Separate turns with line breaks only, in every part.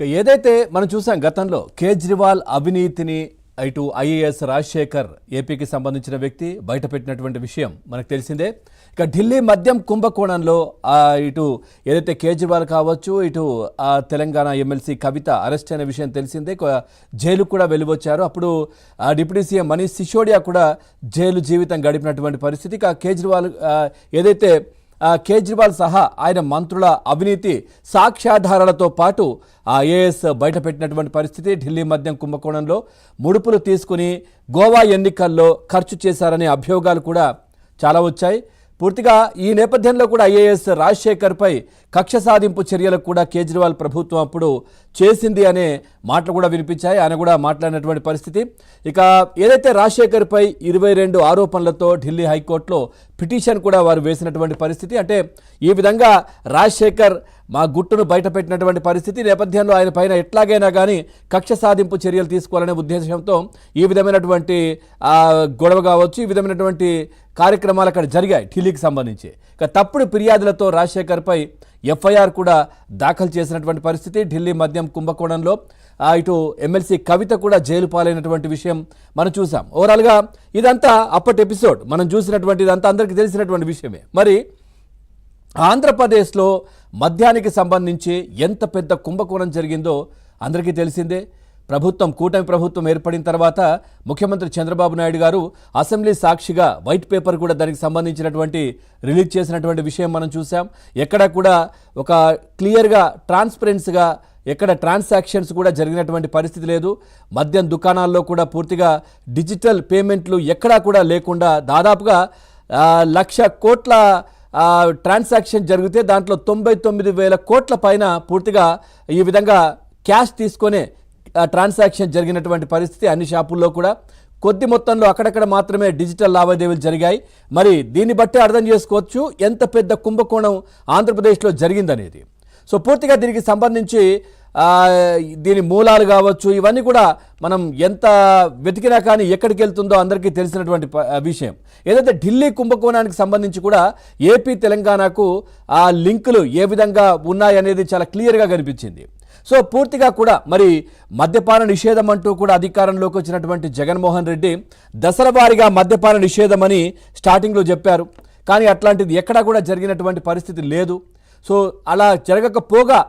ఏదైతే మనం చూసాం గతంలో కేజ్రీవాల్ అవినీతిని ఇటు ఐఏఎస్ రాజశేఖర్ ఏపీకి సంబంధించిన వ్యక్తి బయటపెట్టినటువంటి విషయం మనకు తెలిసిందే. ఇక ఢిల్లీ మద్యం కుంభకోణంలో ఇటు ఏదైతే కేజ్రీవాల్ కావచ్చు, ఇటు తెలంగాణ ఎమ్మెల్సీ కవిత అరెస్ట్ అయిన విషయం తెలిసిందే. జైలు కూడా వెళ్ళివచ్చారు. అప్పుడు డిప్యూటీ సీఎం మనీష్ సిసోడియా కూడా జైలు జీవితం గడిపినటువంటి పరిస్థితి. ఇక కేజ్రీవాల్ ఏదైతే కేజ్రీవాల్ సహా ఆయన మంత్రుల అవినీతి సాక్ష్యాధారాలతో పాటు ఐఏఎస్ బయటపెట్టినటువంటి పరిస్థితి. ఢిల్లీ మద్యం కుంభకోణంలో ముడుపులు తీసుకుని గోవా ఎన్నికల్లో ఖర్చు చేశారనే అభియోగాలు కూడా చాలా వచ్చాయి. పూర్తిగా ఈ నేపథ్యంలో కూడా ఐఏఎస్ రాజశేఖర్పై కక్ష సాధింపు చర్యలకు కూడా కేజ్రీవాల్ ప్రభుత్వం అప్పుడు చేసింది అనే మాటలు కూడా వినిపించాయి. ఆయన కూడా మాట్లాడినటువంటి పరిస్థితి. ఇక ఏదైతే రాజశేఖర్పై 22 ఆరోపణలతో ఢిల్లీ హైకోర్టులో పిటిషన్ కూడా వారు వేసినటువంటి పరిస్థితి. అంటే ఈ విధంగా రాజశేఖర్ మా గుట్టును బయటపెట్టినటువంటి పరిస్థితి నేపథ్యంలో ఆయన పైన ఎట్లాగైనా కానీ కక్ష సాధింపు చర్యలు తీసుకోవాలనే ఉద్దేశంతో ఈ విధమైనటువంటి గొడవ కావచ్చు, ఈ విధమైనటువంటి కార్యక్రమాలు అక్కడ జరిగాయి ఢిల్లీకి సంబంధించి. ఇక తప్పుడు ఫిర్యాదులతో రాజశేఖర్పై ఎఫ్ఐఆర్ కూడా దాఖలు చేసినటువంటి పరిస్థితి. ఢిల్లీ మద్యం కుంభకోణంలో ఇటు ఎమ్మెల్సీ కవిత కూడా జైలు పాలైనటువంటి విషయం మనం చూసాం. ఓవరాల్గా ఇదంతా అప్పటి ఎపిసోడ్ మనం చూసినటువంటి ఇదంతా అందరికీ తెలిసినటువంటి విషయమే. మరి ఆంధ్రప్రదేశ్లో మద్యానికి సంబంధించి ఎంత పెద్ద కుంభకోణం జరిగిందో అందరికీ తెలిసిందే. కూటమి ప్రభుత్వం ఏర్పడిన తర్వాత ముఖ్యమంత్రి చంద్రబాబు నాయుడు గారు అసెంబ్లీ సాక్షిగా వైట్ పేపర్ కూడా దానికి సంబంధించినటువంటి రిలీజ్ చేసినటువంటి విషయం మనం చూసాం. ఎక్కడ కూడా ఒక క్లియర్గా ట్రాన్స్పరెన్స్గా ఎక్కడ ట్రాన్సాక్షన్స్ కూడా జరిగినటువంటి పరిస్థితి లేదు. మద్యం దుకాణాల్లో కూడా పూర్తిగా డిజిటల్ పేమెంట్లు ఎక్కడా కూడా లేకుండా దాదాపుగా 1,00,000 కోట్ల ట్రాన్సాక్షన్ జరిగితే దాంట్లో 99,000 కోట్ల పైన పూర్తిగా ఈ విధంగా క్యాష్ తీసుకొనే ట్రాన్సాక్షన్ జరిగినటువంటి పరిస్థితి. అన్ని షాపుల్లో కూడా కొద్ది మొత్తంలో అక్కడక్కడ మాత్రమే డిజిటల్ లావాదేవీలు జరిగాయి. మరి దీన్ని బట్టి అర్థం చేసుకోవచ్చు ఎంత పెద్ద కుంభకోణం ఆంధ్రప్రదేశ్లో జరిగిందనేది. సో పూర్తిగా దీనికి సంబంధించి దీని మూలాలు కావచ్చు, ఇవన్నీ కూడా మనం ఎంత వెతికినా కానీ ఎక్కడికి వెళ్తుందో అందరికీ తెలిసినటువంటి విషయం. ఏదైతే ఢిల్లీ కుంభకోణానికి సంబంధించి కూడా ఏపీ తెలంగాణకు ఆ లింకులు ఏ విధంగా ఉన్నాయనేది చాలా క్లియర్గా కనిపించింది. సో పూర్తిగా కూడా మరి మద్యపాన నిషేధం అంటూ కూడా అధికారంలోకి వచ్చినటువంటి జగన్మోహన్ రెడ్డి దశలవారీగా మద్యపాన నిషేధం అని స్టార్టింగ్లో చెప్పారు. కానీ అట్లాంటిది ఎక్కడా కూడా జరిగినటువంటి పరిస్థితి లేదు. సో అలా జరగకపోగా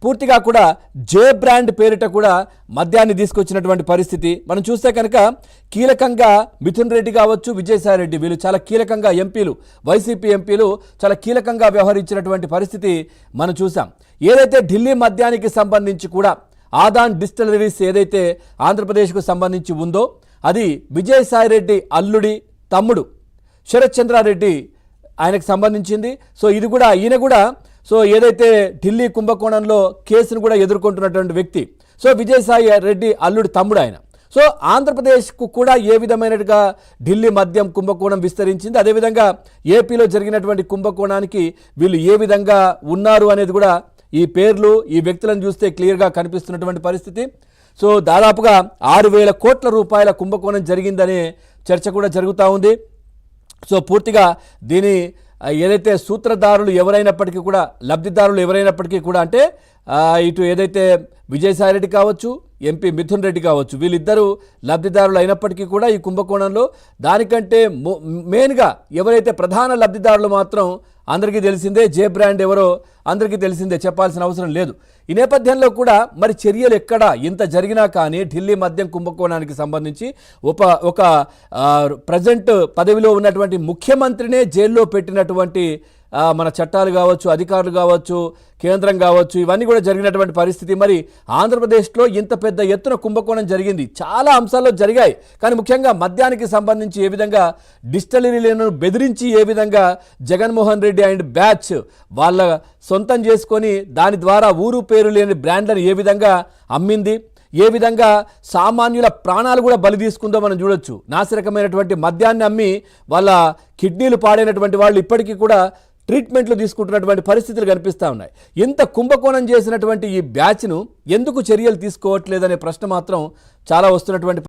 పూర్తిగా కూడా జే బ్రాండ్ పేరిట కూడా మద్యాన్ని తీసుకొచ్చినటువంటి పరిస్థితి మనం చూస్తే కనుక కీలకంగా మిథున్ రెడ్డి కావచ్చు, విజయసాయి రెడ్డి వీళ్ళు చాలా కీలకంగా ఎంపీలు, వైసీపీ ఎంపీలు చాలా కీలకంగా వ్యవహరించినటువంటి పరిస్థితి మనం చూసాం. ఏదైతే ఢిల్లీ మద్యానికి సంబంధించి కూడా ఆదాన్ డిస్టిలరీస్ ఏదైతే ఆంధ్రప్రదేశ్కు సంబంధించి ఉందో అది విజయసాయి రెడ్డి అల్లుడి తమ్ముడు శరత్ చంద్రారెడ్డి ఆయనకు సంబంధించింది. సో ఇది కూడా ఈయన కూడా ఏదైతే ఢిల్లీ కుంభకోణంలో కేసును కూడా ఎదుర్కొంటున్నటువంటి వ్యక్తి. సో విజయసాయి రెడ్డి అల్లుడి తమ్ముడు ఆయన. సో ఆంధ్రప్రదేశ్కు కూడా ఏ విధమైనట్టుగా ఢిల్లీ మద్యం కుంభకోణం విస్తరించింది, అదేవిధంగా ఏపీలో జరిగినటువంటి కుంభకోణానికి వీళ్ళు ఏ విధంగా ఉన్నారు అనేది కూడా ఈ పేర్లు ఈ వ్యక్తులను చూస్తే క్లియర్గా కనిపిస్తున్నటువంటి పరిస్థితి. సో దాదాపుగా 6,000 కోట్ల రూపాయల కుంభకోణం జరిగిందనే చర్చ కూడా జరుగుతూ ఉంది. సో పూర్తిగా దీని ఏదైతే సూత్రధారులు ఎవరైనప్పటికీ కూడా లబ్ధిదారులు ఎవరైనప్పటికీ కూడా అంటే ఇటు ఏదైతే విజయసాయి రెడ్డి కావచ్చు, ఎంపీ మిథున్ రెడ్డి కావచ్చు, వీళ్ళిద్దరూ లబ్ధిదారులు అయినప్పటికీ కూడా ఈ కుంభకోణంలో దానికంటే మెయిన్గా ఎవరైతే ప్రధాన లబ్ధిదారులు మాత్రం అందరికీ తెలిసిందే. జే బ్రాండ్ ఎవరో అందరికీ తెలిసిందే, చెప్పాల్సిన అవసరం లేదు. ఈ నేపథ్యంలో కూడా మరి చర్యలు ఎక్కడ ఇంత జరిగినా కానీ ఢిల్లీ మద్యం కుంభకోణానికి సంబంధించి ఒక ప్రజెంట్ పదవిలో ఉన్నటువంటి ముఖ్యమంత్రినే జైల్లో పెట్టినటువంటి మన చట్టాలు కావచ్చు, అధికారులు కావచ్చు, కేంద్రం కావచ్చు, ఇవన్నీ కూడా జరిగినటువంటి పరిస్థితి. మరి ఆంధ్రప్రదేశ్లో ఇంత పెద్ద ఎత్తున కుంభకోణం జరిగింది, చాలా అంశాల్లో జరిగాయి. కానీ ముఖ్యంగా మద్యానికి సంబంధించి ఏ విధంగా డిస్టిలరీలను బెదిరించి ఏ విధంగా జగన్మోహన్ రెడ్డి అండ్ బ్యాచ్ వాళ్ళ సొంతం చేసుకొని దాని ద్వారా ఊరు పేరు లేని బ్రాండ్లను ఏ విధంగా అమ్మింది, ఏ విధంగా సామాన్యుల ప్రాణాలు కూడా బలి తీసుకుందో మనం చూడొచ్చు. నాసిరకమైనటువంటి మద్యాన్ని అమ్మి వాళ్ళ కిడ్నీలు పాడైనటువంటి వాళ్ళు ఇప్పటికీ కూడా ట్రీట్మెంట్లు తీసుకుంటున్నటువంటి పరిస్థితులు కనిపిస్తూ ఉన్నాయి. ఇంత కుంభకోణం చేసినటువంటి ఈ బ్యాచ్ను ఎందుకు చర్యలు తీసుకోవట్లేదనే ప్రశ్న మాత్రం చాలా వస్తున్నటువంటి